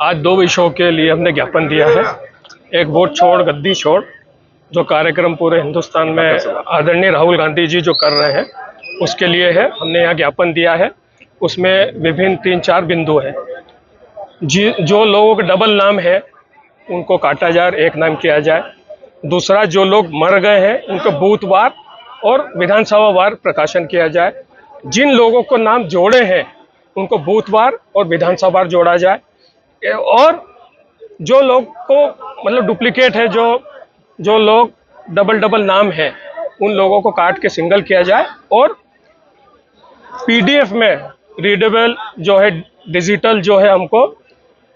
आज दो विषयों के लिए हमने ज्ञापन दिया है। एक वोट छोड़ गद्दी छोड़ जो कार्यक्रम पूरे हिंदुस्तान में आदरणीय राहुल गांधी जी जो कर रहे हैं उसके लिए है। हमने यहाँ ज्ञापन दिया है। उसमें विभिन्न 3-4 बिंदु है। जो लोगों के डबल नाम है उनको काटा जाए, एक नाम किया जाए। दूसरा, जो लोग मर गए हैं उनको बूथवार और विधानसभा वार प्रकाशन किया जाए। जिन लोगों को नाम जोड़े हैं उनको बूथवार और विधानसभा वार जोड़ा जाए। और जो लोग को मतलब डुप्लीकेट है, जो लोग डबल नाम है, उन लोगों को काट के सिंगल किया जाए। और पीडीएफ में रीडेबल जो है, डिजिटल जो है, हमको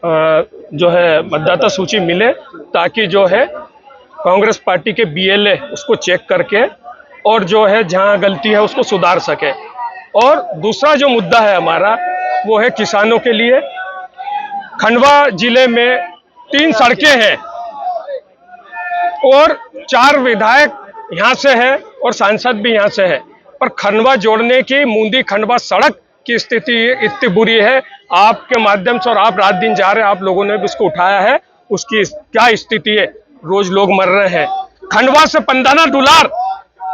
जो है मतदाता सूची मिले, ताकि जो है कांग्रेस पार्टी के बीएलए उसको चेक करके और जो है जहां गलती है उसको सुधार सके। और दूसरा जो मुद्दा है हमारा वो है किसानों के लिए। खंडवा जिले में 3 सड़कें हैं और 4 विधायक यहाँ से है और सांसद भी यहाँ से है, पर खंडवा जोड़ने की मूंदी खंडवा सड़क की स्थिति इतनी बुरी है। आपके माध्यम से, और आप रात दिन जा रहे हैं, आप लोगों ने भी उसको उठाया है, उसकी क्या स्थिति है। रोज लोग मर रहे हैं। खंडवा से पंदाना डुलार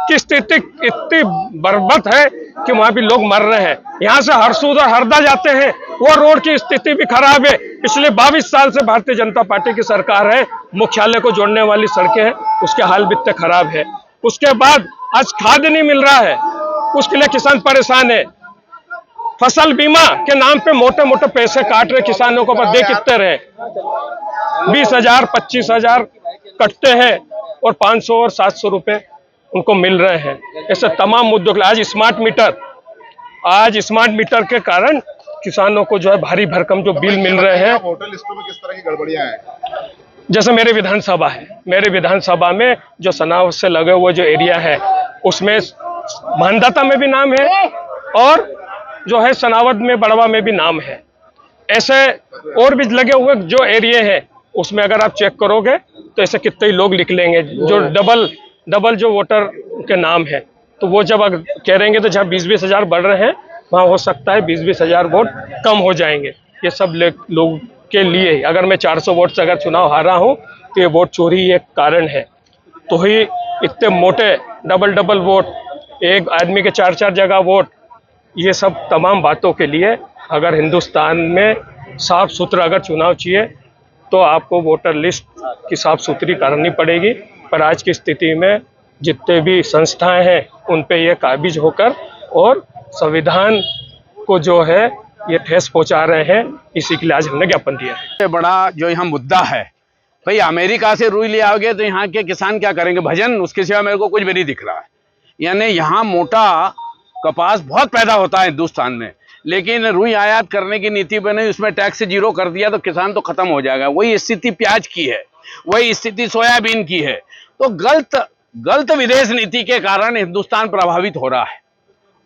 की स्थिति इतनी बर्बाद है कि वहां भी लोग मर रहे हैं। यहाँ से हरसूद और हरदा जाते हैं, वो रोड की स्थिति भी खराब है। पिछले 22 साल से भारतीय जनता पार्टी की सरकार है, मुख्यालय को जोड़ने वाली सड़कें हैं, उसके हाल भी इतने खराब है। उसके बाद आज खाद नहीं मिल रहा है, उसके लिए किसान परेशान है। फसल बीमा के नाम पे मोटे मोटे पैसे काट रहे किसानों को, पर दे कितने रहे? 20,000 25,000 कटते हैं और 500 और 700 रुपए उनको मिल रहे हैं। ऐसे तमाम मुद्दों के लिए आज स्मार्ट मीटर के कारण किसानों को जो है भारी भरकम जो बिल मिल रहे हैं। वोटर लिस्टों में किस तरह की गड़बड़ियां हैं? जैसे मेरे विधानसभा है, मेरे विधानसभा में जो सनाव से लगे हुए जो एरिया है उसमें महानदाता में भी नाम है और जो है सनावद में, बड़वा में भी नाम है। ऐसे और भी लगे हुए जो एरिया है उसमें अगर आप चेक करोगे तो ऐसे कितने ही लोग लिख लेंगे जो डबल जो वोटर के नाम है। तो वो जब कह रहेंगे तो जहाँ 20-20 हजार बढ़ रहे हैं वहाँ हो सकता है 20-20 हजार वोट कम हो जाएंगे। ये सब लोग के लिए, अगर मैं 400 वोट से अगर चुनाव हारा हूँ तो ये वोट चोरी एक कारण है। तो ही इतने मोटे डबल वोट, एक आदमी के 4-4 जगह वोट, ये सब तमाम बातों के लिए अगर हिंदुस्तान में साफ सुथरा अगर चुनाव चाहिए तो आपको वोटर लिस्ट की साफ सुथरी करनी पड़ेगी। पर आज की स्थिति में जितने भी संस्थाएं हैं उन पे ये काबिज होकर और संविधान को जो है ये ठेस पहुंचा रहे हैं। इसी के लिए आज हमने ज्ञापन दिया है। बड़ा जो यहाँ मुद्दा है, भाई अमेरिका से रुई ले आओगे तो यहाँ के किसान क्या करेंगे? भजन, उसके सिवा मेरे को कुछ भी नहीं दिख रहा है। यानी यहाँ मोटा कपास बहुत पैदा होता है हिंदुस्तान में, लेकिन रुई आयात करने की नीति बनी, उसमें टैक्स 0 कर दिया तो किसान तो खत्म हो जाएगा। वही स्थिति प्याज की है, वही स्थिति सोयाबीन की है। तो गलत विदेश नीति के कारण हिंदुस्तान प्रभावित हो रहा है।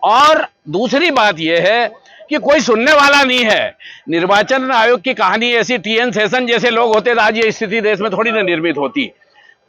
और दूसरी बात यह है कि कोई सुनने वाला नहीं है। निर्वाचन आयोग की कहानी ऐसी, TN सेशन जैसे लोग होते तो आज ये स्थिति देश में थोड़ी ना निर्मित होती।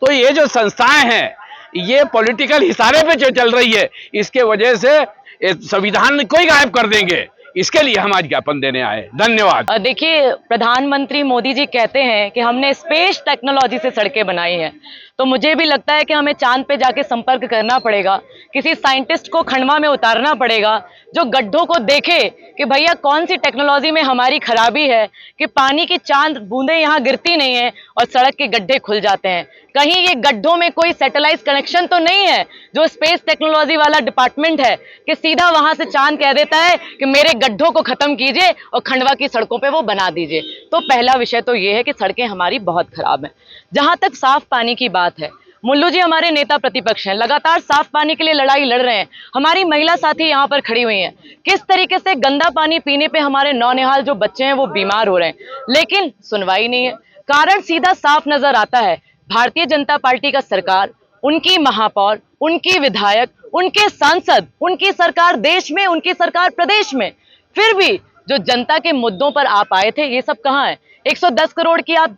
तो ये जो संस्थाएं हैं ये पॉलिटिकल इशारे पे जो चल रही है, इसके वजह से संविधान को ही गायब कर देंगे। इसके लिए हम आज ज्ञापन देने आए। धन्यवाद। देखिए, प्रधानमंत्री मोदी जी कहते हैं कि हमने स्पेस टेक्नोलॉजी से सड़कें बनाई हैं, तो मुझे भी लगता है कि हमें चांद पे जाके संपर्क करना पड़ेगा। किसी साइंटिस्ट को खंडवा में उतारना पड़ेगा जो गड्ढों को देखे कि भैया कौन सी टेक्नोलॉजी में हमारी खराबी है कि पानी की चांद बूंदें यहाँ गिरती नहीं है और सड़क के गड्ढे खुल जाते हैं। कहीं ये गड्ढों में कोई सैटेलाइट कनेक्शन तो नहीं है जो स्पेस टेक्नोलॉजी वाला डिपार्टमेंट है कि सीधा वहां से चांद कह देता है कि मेरे गड्ढों को खत्म कीजिए और खंडवा की सड़कों पे वो बना दीजिए। तो पहला विषय तो ये है कि सड़कें हमारी बहुत खराब हैं। जहां तक साफ पानी की बात है, मुल्लू जी हमारे नेता प्रतिपक्ष हैं, लगातार साफ पानी के लिए लड़ाई लड़ रहे हैं। हमारी महिला साथी यहाँ पर खड़ी हुई हैं, किस तरीके से गंदा पानी पीने पे हमारे नौनिहाल जो बच्चे हैं वो बीमार हो रहे हैं, लेकिन सुनवाई नहीं है। कारण सीधा साफ नजर आता है, भारतीय जनता पार्टी का सरकार, उनकी महापौर, उनकी विधायक, उनके सांसद, उनकी सरकार देश में, उनकी सरकार प्रदेश में, फिर भी जो जनता के मुद्दों पर आप आए थे ये सब कहाँ है? 110 करोड़ की आप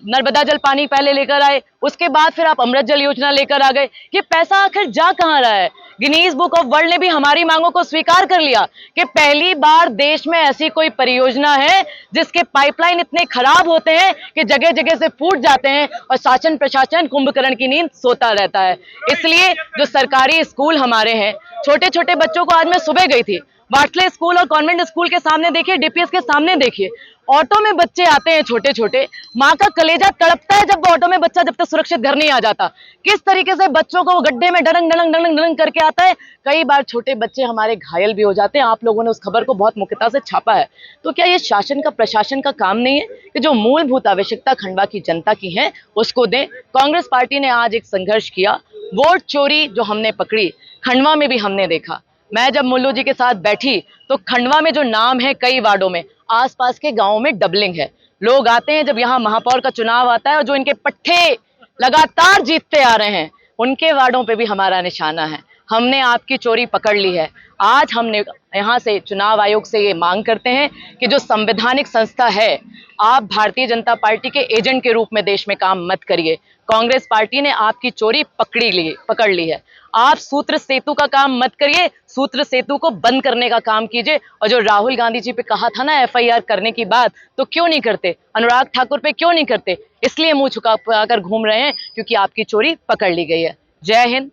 नर्मदा जल पानी पहले लेकर आए, उसके बाद फिर आप अमृत जल योजना लेकर आ गए। ये पैसा आखिर जा कहां रहा है? गिनीज बुक ऑफ वर्ल्ड ने भी हमारी मांगों को स्वीकार कर लिया कि पहली बार देश में ऐसी कोई परियोजना है जिसके पाइपलाइन इतने खराब होते हैं कि जगह जगह से फूट जाते हैं और शासन प्रशासन कुंभकर्ण की नींद सोता रहता है। इसलिए जो सरकारी स्कूल हमारे हैं, छोटे छोटे बच्चों को, आज मैं सुबह गई थी बाटले स्कूल और कॉन्वेंट स्कूल के सामने, देखिए डीपीएस के सामने देखिए, ऑटो में बच्चे आते हैं छोटे छोटे, माँ का कलेजा तड़पता है जब ऑटो में बच्चा जब तक सुरक्षित घर नहीं आ जाता। किस तरीके से बच्चों को वो गड्ढे में डरंग डरंग डरंग डरंग करके आता है। कई बार छोटे बच्चे हमारे घायल भी हो जाते हैं। आप लोगों ने उस खबर को बहुत मुख्यता से छापा है। तो क्या ये शासन का, प्रशासन का काम नहीं है कि जो मूलभूत आवश्यकता खंडवा की जनता की है उसको दें? कांग्रेस पार्टी ने आज एक संघर्ष किया। वोट चोरी जो हमने पकड़ी, खंडवा में भी हमने देखा। मैं जब मुल्लू जी के साथ बैठी तो खंडवा में जो नाम है, कई वार्डों में, आसपास के गांवों में डबलिंग है। लोग आते हैं जब यहाँ महापौर का चुनाव आता है और जो इनके पट्टे लगातार जीतते आ रहे हैं, उनके वार्डों पे भी हमारा निशाना है। हमने आपकी चोरी पकड़ ली है। आज हमने यहाँ से चुनाव आयोग से ये मांग करते हैं कि जो संवैधानिक संस्था है, आप भारतीय जनता पार्टी के एजेंट के रूप में देश में काम मत करिए। कांग्रेस पार्टी ने आपकी चोरी पकड़ ली है। आप सूत्र सेतु का काम मत करिए, सूत्र सेतु को बंद करने का काम कीजिए। और जो राहुल गांधी जी पे कहा था ना एफआईआर करने की बात, तो क्यों नहीं करते? अनुराग ठाकुर पे क्यों नहीं करते? इसलिए मुंह छुपाकर घूम रहे हैं क्योंकि आपकी चोरी पकड़ ली गई है। जय हिंद।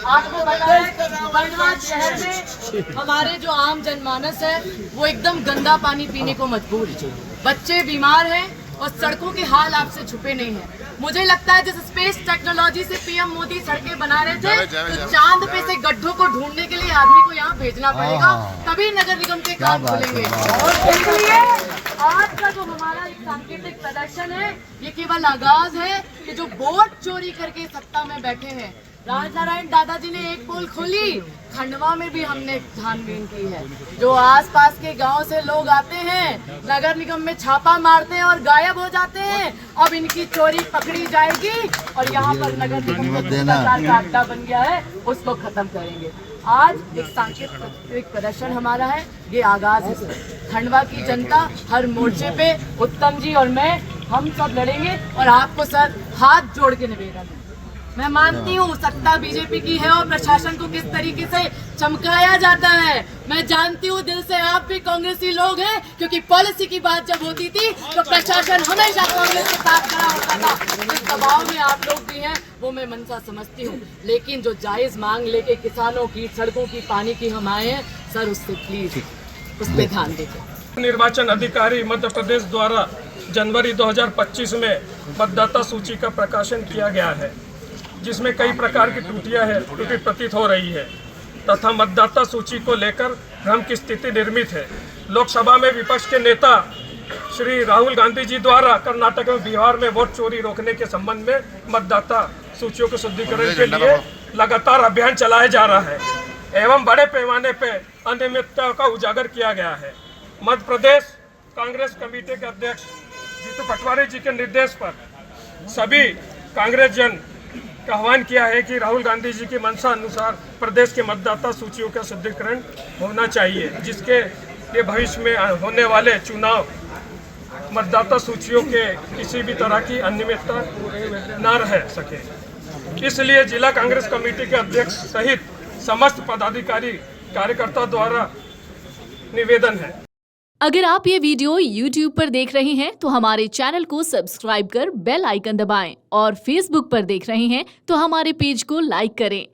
आपको पता है खंडवा शहर में हमारे जो आम जनमानस है वो एकदम गंदा पानी पीने को मजबूर है। बच्चे बीमार हैं और सड़कों के हाल आपसे छुपे नहीं हैं। मुझे लगता है जिस स्पेस टेक्नोलॉजी से पीएम मोदी सड़कें बना रहे थे, तो चांद पे से गड्ढों को ढूंढने के लिए आदमी को यहाँ भेजना पड़ेगा, तभी नगर निगम के काम खुलेंगे। और इसलिए आज का जो हमारा एक सांकेतिक प्रदर्शन है, ये केवल आगाज है कि जो वोट चोरी करके सत्ता में बैठे हैं, राजनारायण दादाजी ने एक पोल खोली, खंडवा में भी हमने छानबीन की है। जो आसपास के गांव से लोग आते हैं, नगर निगम में छापा मारते हैं और गायब हो जाते हैं, अब इनकी चोरी पकड़ी जाएगी और यहाँ पर नगर निगम का भ्रष्टाचार का अड्डा बन गया है, उसको खत्म करेंगे। आज एक सांकेतिक प्रदर्शन हमारा है, ये आगाज है। खंडवा की जनता हर मोर्चे पे उत्तम जी और मैं, हम सब लड़ेंगे। और आपको सर हाथ जोड़ के निवेदन है, मैं मानती हूँ सत्ता बीजेपी की है और प्रशासन को किस तरीके से चमकाया जाता है। मैं जानती हूँ दिल से आप भी कांग्रेसी लोग हैं, क्योंकि पॉलिसी की बात जब होती थी तो प्रशासन हमेशा कांग्रेस के साथ खड़ा होता था। इस दबाव में आप लोग भी हैं, वो मैं मनसा समझती हूँ। लेकिन जो जायज मांग लेके किसानों की, सड़कों की, पानी की हम आए हैं, सर उससे प्लीज उस पर ध्यान दीजिए। निर्वाचन अधिकारी मध्य प्रदेश द्वारा जनवरी 2025 में मतदाता सूची का प्रकाशन किया गया है, जिसमें कई प्रकार की त्रुटि प्रतीत हो रही है तथा मतदाता सूची को लेकर भ्रम की स्थिति निर्मित है। लोकसभा में विपक्ष के नेता श्री राहुल गांधी जी द्वारा कर्नाटक और बिहार में वोट चोरी रोकने के संबंध में मतदाता सूचियों के शुद्धिकरण के लिए लगातार अभियान चलाया जा रहा है एवं बड़े पैमाने पर अनियमितता का उजागर किया गया है। मध्य प्रदेश कांग्रेस कमेटी के अध्यक्ष जीतू पटवारी जी के निर्देश पर सभी कांग्रेस जन का आह्वान किया है कि राहुल गांधी जी की मंशा अनुसार प्रदेश के मतदाता सूचियों का शुद्धिकरण होना चाहिए, जिसके लिए भविष्य में होने वाले चुनाव मतदाता सूचियों के किसी भी तरह की अनियमितता न रह सके। इसलिए जिला कांग्रेस कमेटी के अध्यक्ष सहित समस्त पदाधिकारी कार्यकर्ता द्वारा निवेदन है। अगर आप ये वीडियो YouTube पर देख रहे हैं तो हमारे चैनल को सब्सक्राइब कर बेल आइकन दबाएं और Facebook पर देख रहे हैं तो हमारे पेज को लाइक करें।